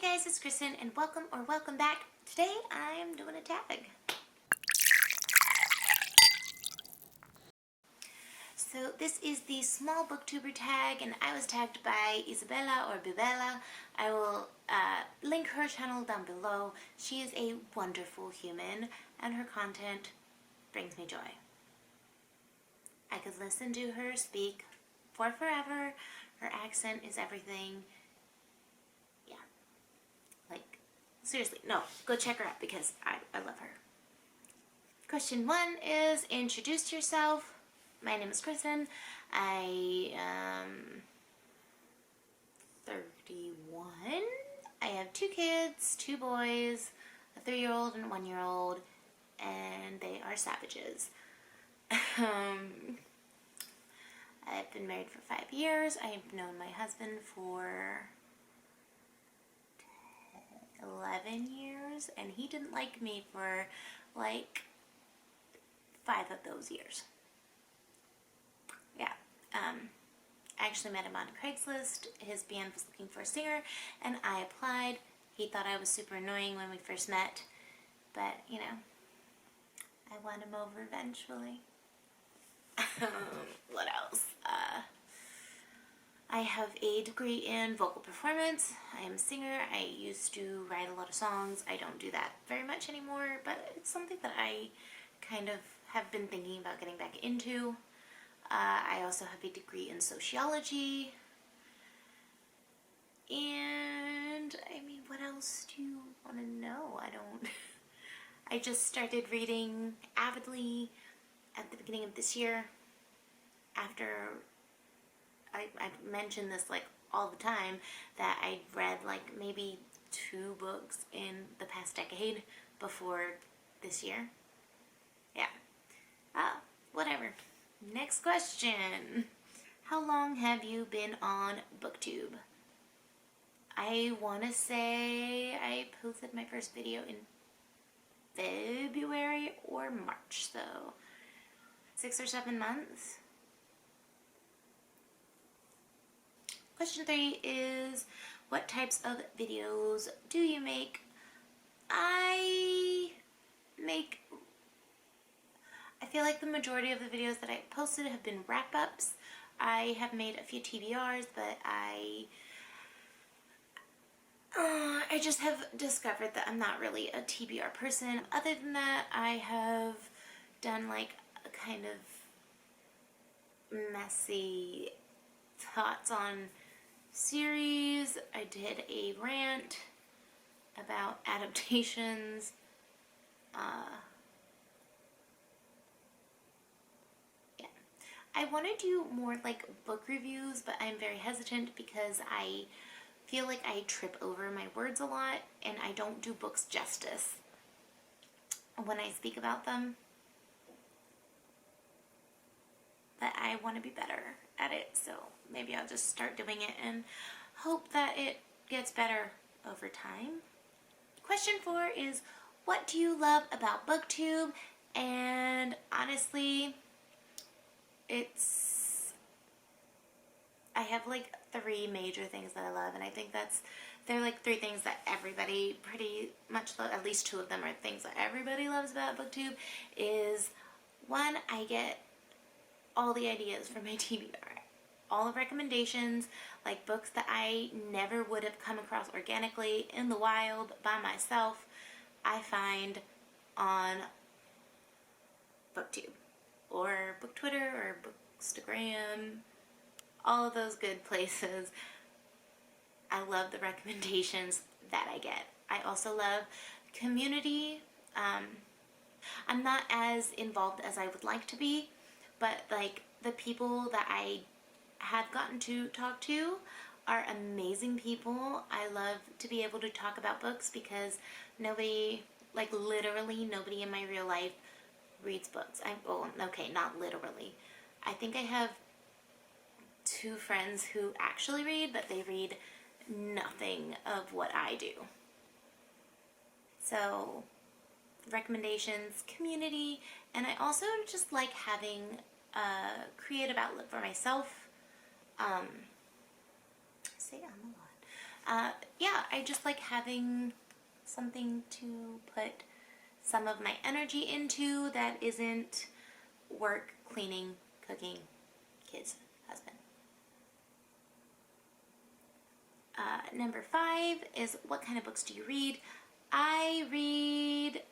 guys, it's Kristen and welcome back. Today I'm doing a tag. So this is the small booktuber tag and I was tagged by Isabella or Bebella. I will link her channel down below. She is a wonderful human and her content brings me joy. I could listen to her speak for forever. Her accent is everything. Yeah. Like, seriously, no, go check her out because I love her. Question 1 is introduce yourself. My name is Kristen. I am 31. I have 2 kids, 2 boys, a 3-year-old and a 1-year-old, and they are savages. I've been married for 5 years. I've known my husband for 11 years, and he didn't like me for like 5 of those years. Yeah. I actually met him on Craigslist. His band was looking for a singer, and I applied. He thought I was super annoying when we first met, but, you know, I won him over eventually. What else? I have a degree in vocal performance. I am a singer. I used to write a lot of songs. I don't do that very much anymore, but it's something that I kind of have been thinking about getting back into. I also have a degree in sociology. And, I mean, what else do you want to know? I just started reading avidly at the beginning of this year. After, I mention this like all the time, that I read like maybe 2 books in the past decade before this year. Yeah. Whatever. Next question. How long have you been on Booktube? I want to say I posted my first video in February or March, so 6 or 7 months. Question 3 is, what types of videos do you make? I feel like the majority of the videos that I posted have been wrap-ups. I have made a few TBRs, but I just have discovered that I'm not really a TBR person. Other than that, I have done like a kind of messy thoughts on series. I did a rant about adaptations. Yeah. I want to do more like book reviews, but I'm very hesitant because I feel like I trip over my words a lot and I don't do books justice when I speak about them. But I want to be better at it, so maybe I'll just start doing it and hope that it gets better over time. Question 4 is, what do you love about Booktube? And honestly, I have like 3 major things that I love, and I think they're like 3 things that everybody pretty much love. At least 2 of them are things that everybody loves about Booktube. Is 1, I get all the ideas from my TBR. All the recommendations, like books that I never would have come across organically in the wild by myself, I find on Booktube or BookTwitter or Bookstagram, all of those good places. I love the recommendations that I get. I also love community. I'm not as involved as I would like to be, but like the people that I have gotten to talk to are amazing people. I love to be able to talk about books because nobody, like literally nobody in my real life reads books. Okay, not literally. I think I have 2 friends who actually read, but they read nothing of what I do. So, recommendations, community, and I also just like having a creative outlet for myself. Say a lot. Yeah, I just like having something to put some of my energy into that isn't work, cleaning, cooking, kids, husband. Number 5 is, what kind of books do you read? I read,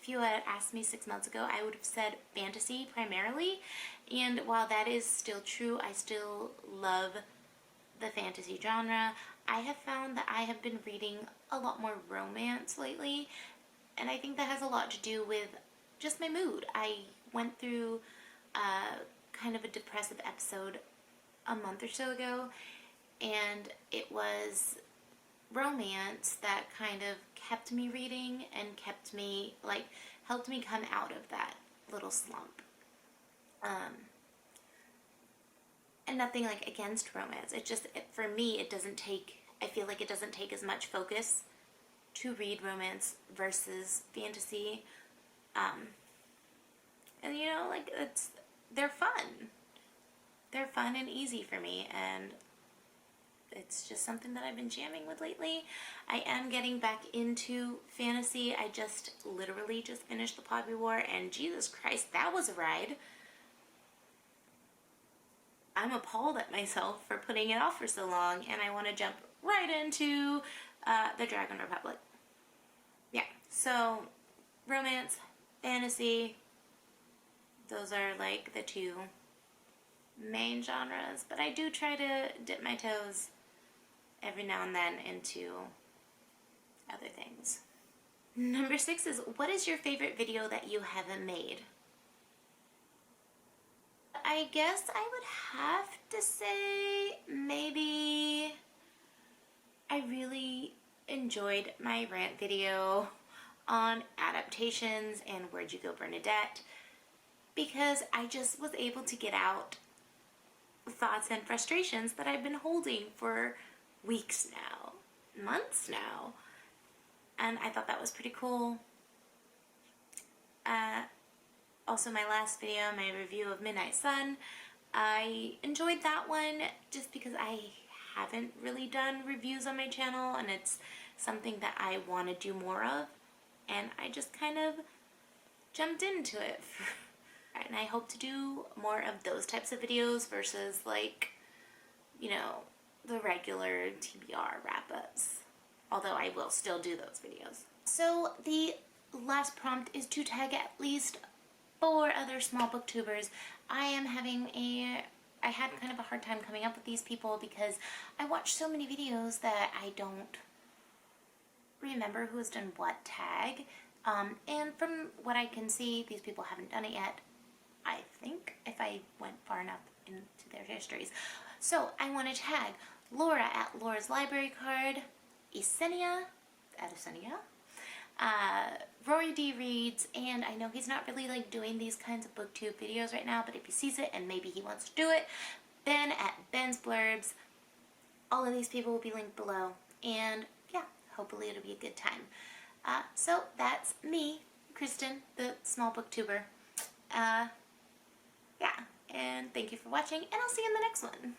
if you had asked me 6 months ago, I would have said fantasy primarily. And while that is still true, I still love the fantasy genre. I have found that I have been reading a lot more romance lately. And I think that has a lot to do with just my mood. I went through kind of a depressive episode a month or so ago. And it was romance that kind of kept me reading and kept me, like, helped me come out of that little slump. And nothing, like, against romance. It just, for me, it doesn't take, I feel like it doesn't take as much focus to read romance versus fantasy. And, you know, like, they're fun. They're fun and easy for me, and it's just something that I've been jamming with lately. I am getting back into fantasy. I just literally just finished The Poppy War, and Jesus Christ, that was a ride. I'm appalled at myself for putting it off for so long, and I want to jump right into the Dragon Republic. Yeah, so romance, fantasy, those are like the two main genres, but I do try to dip my toes every now and then into other things. Number 6 is, what is your favorite video that you haven't made? I guess I would have to say maybe I really enjoyed my rant video on adaptations and Where'd You Go, Bernadette, because I just was able to get out thoughts and frustrations that I've been holding for weeks now, months now, and I thought that was pretty cool. Also, my last video, my review of Midnight Sun, I enjoyed that one just because I haven't really done reviews on my channel, and it's something that I want to do more of, and I just kind of jumped into it. And I hope to do more of those types of videos versus, like, you know, the regular TBR wrap-ups, although I will still do those videos. So the last prompt is to tag at least 4 other small booktubers. I had kind of a hard time coming up with these people because I watch so many videos that I don't remember who has done what tag. And from what I can see, these people haven't done it yet, I think, if I went far enough into their histories. So I want to tag Laura at Laura's Library Card, Yesenia, Rory D. Reads, and I know he's not really like doing these kinds of booktube videos right now, but if he sees it and maybe he wants to do it, Ben at Ben's Blurbs. All of these people will be linked below, and yeah, hopefully it'll be a good time. So that's me, Kristen, the small booktuber. Yeah, and thank you for watching, and I'll see you in the next one.